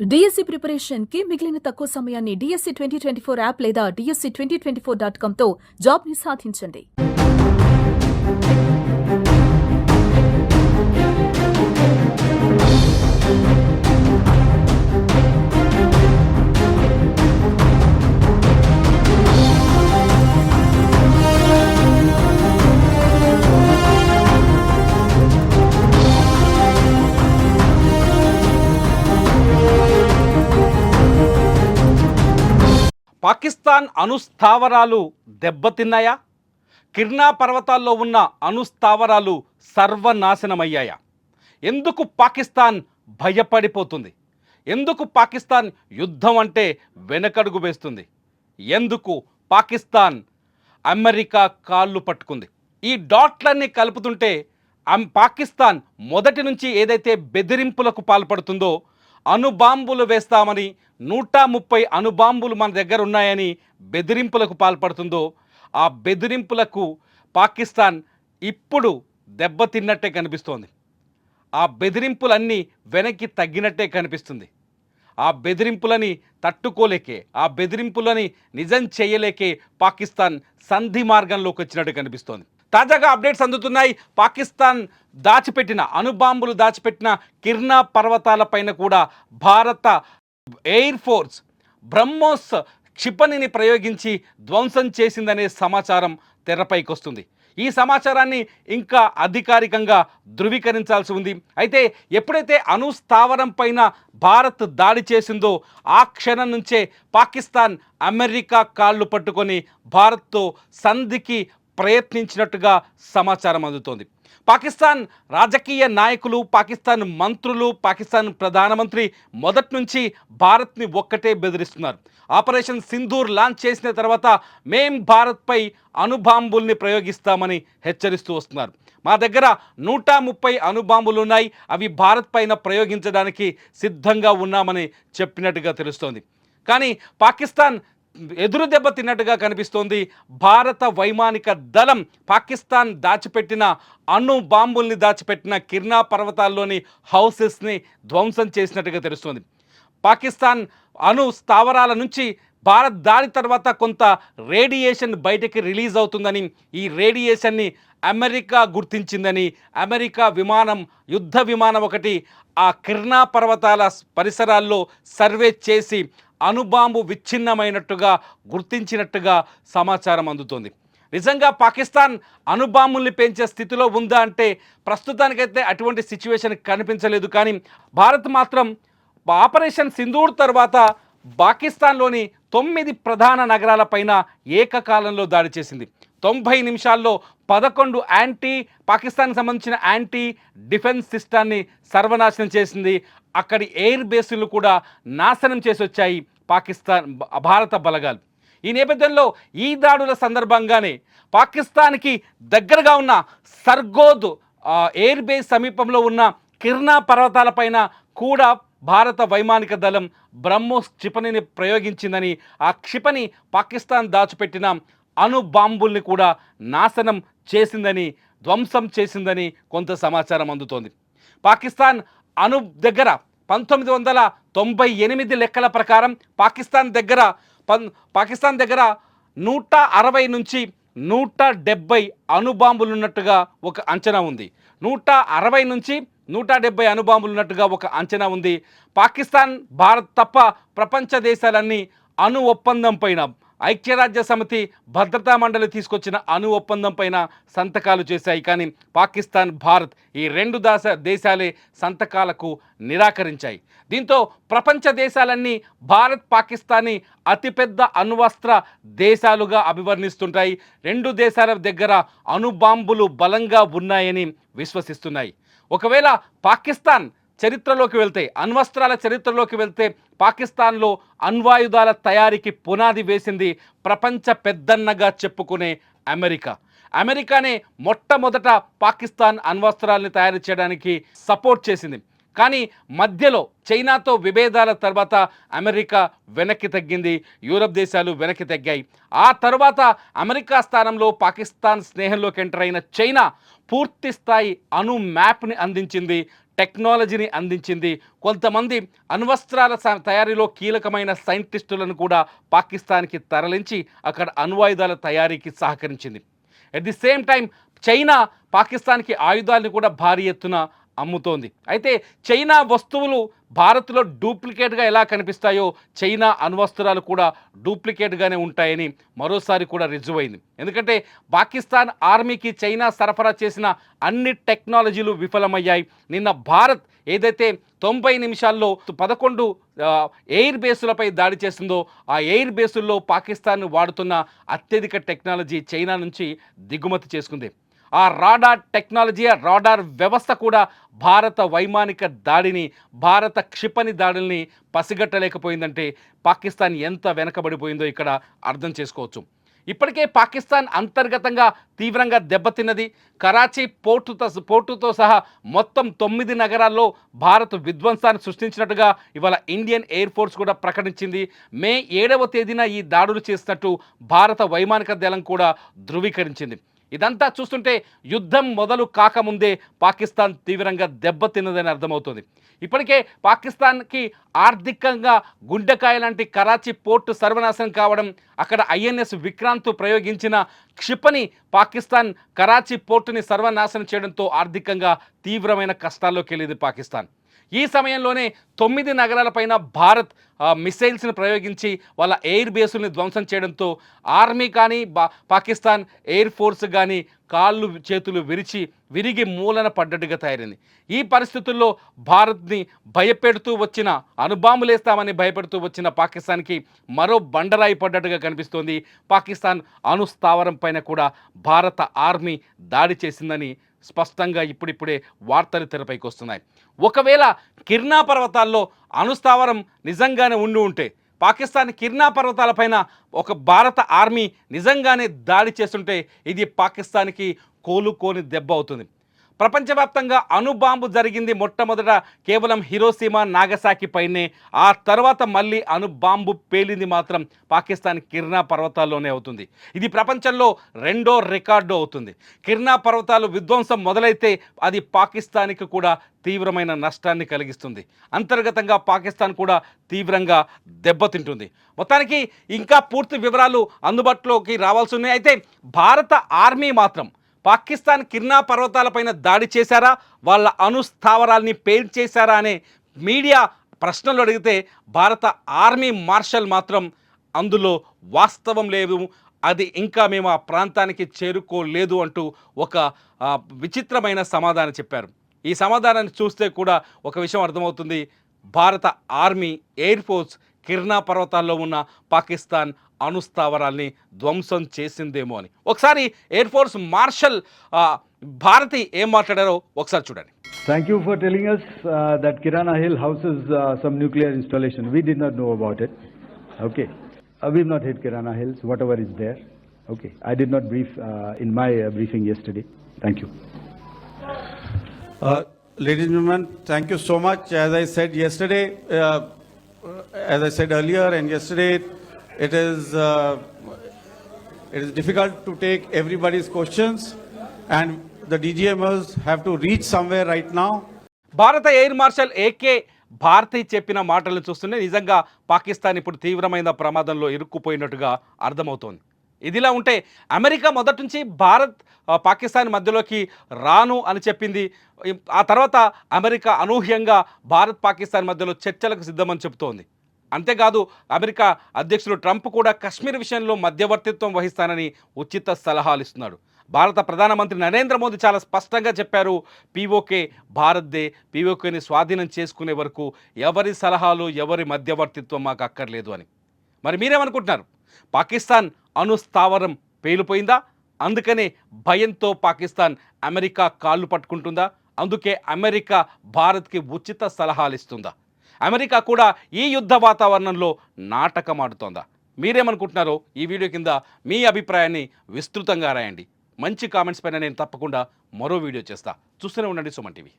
DSC preparation కి మిగిలిన తక్కువ సమయాన్ని డిఎస్సి 2024 యాప్ లేదా DSC2024.com తో జాబ్ ని సాధించండి. పాకిస్తాన్ అణుస్థావరాలు దెబ్బతిన్నాయా? కిర్నా పర్వతాల్లో ఉన్న అణుస్థావరాలు సర్వనాశనమయ్యాయా? ఎందుకు పాకిస్తాన్ భయపడిపోతుంది? ఎందుకు పాకిస్తాన్ యుద్ధం అంటే వెనకడుగు వేస్తుంది? ఎందుకు పాకిస్తాన్ అమెరికా కాళ్ళు పట్టుకుంది? ఈ డాట్లన్నీ కలుపుతుంటే పాకిస్తాన్ మొదటి నుంచి ఏదైతే బెదిరింపులకు పాల్పడుతుందో, అణుబాంబులు వేస్తామని 130 అణుబాంబులు మన దగ్గర ఉన్నాయని బెదిరింపులకు పాల్పడుతుందో, ఆ బెదిరింపులకు పాకిస్తాన్ ఇప్పుడు దెబ్బతిన్నట్టే కనిపిస్తోంది. ఆ బెదిరింపులన్నీ వెనక్కి తగ్గినట్టే కనిపిస్తుంది. ఆ బెదిరింపులని తట్టుకోలేకే, ఆ బెదిరింపులని నిజం చేయలేకే పాకిస్తాన్ సంధి మార్గంలోకి వచ్చినట్టు కనిపిస్తోంది. తాజాగా అప్డేట్స్ అందుతున్నాయి. పాకిస్తాన్ దాచిపెట్టిన అణుబాంబులు దాచిపెట్టిన కిర్నా పర్వతాలపైన కూడా భారత ఎయిర్ ఫోర్స్ బ్రహ్మోస్ క్షిపణిని ప్రయోగించి ధ్వంసం చేసిందనే సమాచారం తెరపైకి వస్తుంది. ఈ సమాచారాన్ని ఇంకా అధికారికంగా ధృవీకరించాల్సి ఉంది. అయితే ఎప్పుడైతే అణుస్థావరం పైన భారత్ దాడి చేసిందో ఆ క్షణం నుంచే పాకిస్తాన్ అమెరికా కాళ్ళు పట్టుకొని భారత్తో సంధికి ప్రయత్నించినట్టుగా సమాచారం అందుతోంది. పాకిస్తాన్ రాజకీయ నాయకులు, పాకిస్తాన్ మంత్రులు, పాకిస్తాన్ ప్రధానమంత్రి మొదటి నుంచి భారత్ని ఒక్కటే బెదిరిస్తున్నారు. ఆపరేషన్ సింధూర్ లాంచ్ చేసిన తర్వాత మేం భారత్పై అణుబాంబుల్ని ప్రయోగిస్తామని హెచ్చరిస్తూ వస్తున్నారు. మా దగ్గర 130 అణుబాంబులు ఉన్నాయి, అవి భారత్ పైన ప్రయోగించడానికి సిద్ధంగా ఉన్నామని చెప్పినట్టుగా తెలుస్తోంది. కానీ పాకిస్తాన్ ఎదురు దెబ్బ తిన్నట్టుగా కనిపిస్తోంది. భారత వైమానిక దళం పాకిస్తాన్ దాచిపెట్టిన అణు బాంబుల్ని దాచిపెట్టిన కిర్నా పర్వతాల్లోని హౌసెస్ని ధ్వంసం చేసినట్టుగా తెలుస్తోంది. పాకిస్తాన్ అణు స్థావరాల నుంచి భారత్ దాడి తర్వాత కొంత రేడియేషన్ బయటకి రిలీజ్ అవుతుందని, ఈ రేడియేషన్ని అమెరికా గుర్తించిందని, అమెరికా విమానం, యుద్ధ విమానం ఒకటి ఆ కిర్నా పర్వతాల పరిసరాల్లో సర్వే చేసి అణుబాంబు విచ్ఛిన్నమైనట్టుగా గుర్తించినట్టుగా సమాచారం అందుతోంది. నిజంగా పాకిస్తాన్ అణుబాంబుల్ని పెంచే స్థితిలో ఉందా అంటే ప్రస్తుతానికైతే అటువంటి సిచ్యువేషన్ కనిపించలేదు. కానీ భారత్ మాత్రం ఆపరేషన్ సింధూర్ తర్వాత పాకిస్తాన్లోని 9 ప్రధాన నగరాలపైన ఏకకాలంలో దాడి చేసింది. 90 నిమిషాల్లో 11 పాకిస్తాన్కి సంబంధించిన యాంటీ డిఫెన్స్ సిస్టాన్ని సర్వనాశనం చేసింది. అక్కడి ఎయిర్ బేసులు కూడా నాశనం చేసి వచ్చాయి భారత బలగాలు. ఈ నేపథ్యంలో ఈ దాడుల సందర్భంగానే పాకిస్తాన్కి దగ్గరగా ఉన్న సర్గోద్ ఎయిర్ బేస్ సమీపంలో ఉన్న కిర్నా పర్వతాలపైన కూడా భారత వైమానిక దళం బ్రహ్మోస్ క్షిపణిని ప్రయోగించిందని, ఆ క్షిపణి పాకిస్తాన్ దాచిపెట్టిన అణు బాంబుల్ని కూడా నాశనం చేసిందని, ధ్వంసం చేసిందని కొంత సమాచారం అందుతోంది. పాకిస్తాన్ అణు దగ్గర 1998 లెక్కల ప్రకారం పాకిస్తాన్ దగ్గర 160 నుంచి 170 అణుబాంబులు ఉన్నట్టుగా ఒక అంచనా ఉంది. 160 నుంచి 170 అణుబాంబులు ఉన్నట్టుగా ఒక అంచనా ఉంది. పాకిస్తాన్, భారత్ తప్ప ప్రపంచ దేశాలన్నీ అణు ఒప్పందం పైన, ఐక్యరాజ్య సమితి భద్రతా మండలి తీసుకొచ్చిన అణు ఒప్పందం పైన సంతకాలు చేశాయి. కానీ పాకిస్తాన్, భారత్ ఈ 2 దేశాలే సంతకాలకు నిరాకరించాయి. దీంతో ప్రపంచ దేశాలన్నీ భారత్, పాకిస్తాన్ని అతిపెద్ద అణ్వస్త్ర దేశాలుగా అభివర్ణిస్తుంటాయి. 2 దేశాల దగ్గర అణుబాంబులు బలంగా ఉన్నాయని విశ్వసిస్తున్నాయి. ఒకవేళ పాకిస్తాన్ చరిత్రలోకి వెళ్తే, అణ్వస్త్రాల చరిత్రలోకి వెళ్తే పాకిస్తాన్లో అణ్వాయుధాల తయారీకి పునాది వేసింది ప్రపంచ పెద్దన్నగా చెప్పుకునే అమెరికానే మొట్టమొదట పాకిస్తాన్ అణ్వస్త్రాలని తయారు చేయడానికి సపోర్ట్ చేసింది. కానీ మధ్యలో చైనాతో విభేదాల తర్వాత అమెరికా వెనక్కి తగ్గింది, యూరప్ దేశాలు వెనక్కి తగ్గాయి. ఆ తర్వాత అమెరికా స్థానంలో పాకిస్తాన్ స్నేహంలోకి ఎంటర్ అయిన చైనా పూర్తి స్థాయి అణు మ్యాప్ని అందించింది. టెక్నాలజీని అందించింది. కొంతమంది అణ్వస్త్రాల తయారీలో కీలకమైన సైంటిస్టులను కూడా పాకిస్తాన్కి తరలించి అక్కడ అణ్వాయుధాల తయారీకి సహకరించింది. At the same time China పాకిస్తాన్కి ఆయుధాలను కూడా భారీ ఎత్తున అమ్ముతోంది. అయితే చైనా వస్తువులు భారత్లో డూప్లికేట్గా ఎలా కనిపిస్తాయో చైనా అణ్వస్త్రాలు కూడా డూప్లికేట్గానే ఉంటాయని మరోసారి కూడా రుజువైంది. ఎందుకంటే పాకిస్తాన్ ఆర్మీకి చైనా సరఫరా చేసిన అన్ని టెక్నాలజీలు విఫలమయ్యాయి. నిన్న భారత్ ఏదైతే 90 నిమిషాల్లో 11 ఎయిర్ బేసులపై దాడి చేసిందో ఆ ఎయిర్ బేసుల్లో పాకిస్తాన్ వాడుతున్న అత్యధిక టెక్నాలజీ చైనా నుంచి దిగుమతి చేసుకుంది. ఆ రాడార్ టెక్నాలజీ, ఆ రాడార్ వ్యవస్థ కూడా భారత వైమానిక దాడిని, భారత క్షిపణి దాడుల్ని పసిగట్టలేకపోయిందంటే పాకిస్తాన్ ఎంత వెనకబడిపోయిందో ఇక్కడ అర్థం చేసుకోవచ్చు. ఇప్పటికే పాకిస్తాన్ అంతర్గతంగా తీవ్రంగా దెబ్బతిన్నది. కరాచీ పోర్టుతో సహా మొత్తం 9 నగరాల్లో భారత్ విధ్వంసాన్ని సృష్టించినట్టుగా ఇవాళ ఇండియన్ ఎయిర్ ఫోర్స్ కూడా ప్రకటించింది. మే 7వ తేదీన ఈ దాడులు చేసినట్టు భారత వైమానిక దళం కూడా ధృవీకరించింది. ఇదంతా చూస్తుంటే యుద్ధం మొదలు కాకముందే పాకిస్తాన్ తీవ్రంగా దెబ్బతిన్నదని అర్థమవుతుంది. ఇప్పటికే పాకిస్తాన్కి ఆర్థికంగా గుండెకాయ లాంటి కరాచీ పోర్టు సర్వనాశనం కావడం, అక్కడ ఐఎన్ఎస్ విక్రాంత్ ప్రయోగించిన క్షిపణి పాకిస్తాన్ కరాచీ పోర్టుని సర్వనాశనం చేయడంతో ఆర్థికంగా తీవ్రమైన కష్టాల్లోకి వెళ్ళేది పాకిస్తాన్. ఈ సమయంలోనే 9 నగరాలపైన భారత్ మిసైల్స్ని ప్రయోగించి వాళ్ళ ఎయిర్ బేసుల్ని ధ్వంసం చేయడంతో ఆర్మీ కానీ పాకిస్తాన్ ఎయిర్ ఫోర్స్ కానీ కాళ్ళు చేతులు విరిగి మూలన పడ్డట్టుగా తయారైంది. ఈ పరిస్థితుల్లో భారత్ని భయపెడుతూ వచ్చిన, అణుబాంబులేస్తామని భయపెడుతూ వచ్చిన పాకిస్తాన్కి మరో బండరాయి పడ్డట్టుగా కనిపిస్తోంది. పాకిస్తాన్ అణుస్థావరం పైన కూడా భారత ఆర్మీ దాడి చేసిందని స్పష్టంగా ఇప్పుడిప్పుడే వార్తలు తెరపైకి వస్తున్నాయి. ఒకవేళ కిర్నా పర్వతాల్లో అణుస్థావరం నిజంగానే ఉంటే, పాకిస్తాన్ కిర్నా పర్వతాలపైన ఒక భారత ఆర్మీ నిజంగానే దాడి చేస్తుంటే ఇది పాకిస్తాన్కి కోలుకోని దెబ్బ అవుతుంది. ప్రపంచవ్యాప్తంగా అణుబాంబు జరిగింది మొట్టమొదట కేవలం హిరోషిమా నాగసాకి పైనే. ఆ తర్వాత మళ్ళీ అణుబాంబు పేలింది మాత్రం పాకిస్తాన్ కిర్నా పర్వతాల్లోనే అవుతుంది. ఇది ప్రపంచంలో 2వ రికార్డు అవుతుంది. కిర్నా పర్వతాలు విధ్వంసం మొదలైతే అది పాకిస్తాన్కి కూడా తీవ్రమైన నష్టాన్ని కలిగిస్తుంది. అంతర్గతంగా పాకిస్తాన్ కూడా తీవ్రంగా దెబ్బతింటుంది. మొత్తానికి ఇంకా పూర్తి వివరాలు అందుబాటులోకి రావాల్సి ఉన్నాయి. అయితే భారత ఆర్మీ మాత్రం పాకిస్తాన్ కిర్నా పర్వతాలపైన దాడి చేశారా, వాళ్ళ అణుస్థావరాల్ని పేల్చేశారా అనే మీడియా ప్రశ్నలు అడిగితే భారత ఆర్మీ మార్షల్ మాత్రం అందులో వాస్తవం లేదు, అది ఇంకా మేము ఆ ప్రాంతానికి చేరుకోలేదు అంటూ ఒక విచిత్రమైన సమాధానం చెప్పారు. ఈ సమాధానాన్ని చూస్తే కూడా ఒక విషయం అర్థమవుతుంది. భారత ఆర్మీ ఎయిర్ ఫోర్స్ కిర్నా పర్వతాల్లో ఉన్న పాకిస్తాన్ అణుస్థావరాల్ని ధ్వంసం చేసిందేమో అని. ఒకసారి ఎయిర్ ఫోర్స్ మార్షల్ భారతి ఏం మాట్లాడారో ఒకసారి చూడండి. Thank you for telling us that Kirana Hill houses some nuclear installation. We did not know about it. Okay. We've not hit Kirana Hills, whatever is there. Okay. I did not brief in my briefing yesterday. Thank you. Ladies and gentlemen, thank you so much. As I said yesterday, as I said earlier and yesterday, it is difficult to take everybody's questions, and the DGMers have to reach somewhere right now. భారత air marshal AK Bharati చెప్పిన మాటలను చూస్తుంటే నిజంగా పాకిస్తాన్ ఇప్పుడు తీవ్రమైన ప్రమాదంలో ఇరుక్కుపోయినట్టుగా అర్థమవుతోంది. ఇదిలా ఉంటే అమెరికా మొదటి నుంచి భారత్ పాకిస్తాన్ మధ్యలోకి రాను అని చెప్పింది. ఆ తర్వాత అమెరికా అనూహ్యంగా భారత్ పాకిస్తాన్ మధ్యలో చర్చలకు సిద్ధమని చెబుతోంది. అంతేకాదు అమెరికా అధ్యక్షుడు ట్రంప్ కూడా కశ్మీర్ విషయంలో మధ్యవర్తిత్వం వహిస్తానని ఉచిత సలహాలు ఇస్తున్నాడు. భారత ప్రధానమంత్రి నరేంద్ర మోదీ చాలా స్పష్టంగా చెప్పారు, పీఓకే భారత్దే, పీఓకేని స్వాధీనం చేసుకునే వరకు ఎవరి సలహాలు ఎవరి మధ్యవర్తిత్వం మాకు అక్కర్లేదు అని. మరి మీరేమనుకుంటున్నారు? పాకిస్తాన్ అణుస్థావరం పేలిపోయిందా? అందుకనే భయంతో పాకిస్తాన్ అమెరికా కాళ్ళు పట్టుకుంటుందా? అందుకే అమెరికా భారత్కి ఉచిత సలహాలు ఇస్తుందా? అమెరికా కూడా ఈ యుద్ధ వాతావరణంలో నాటకం ఆడుతోందా? మీరేమనుకుంటున్నారో ఈ వీడియో కింద మీ అభిప్రాయాన్ని విస్తృతంగా రాయండి. మంచి కామెంట్స్ పైన నేను తప్పకుండా మరో వీడియో చేస్తా. చూస్తూనే ఉండండి సుమన్ టీవీ.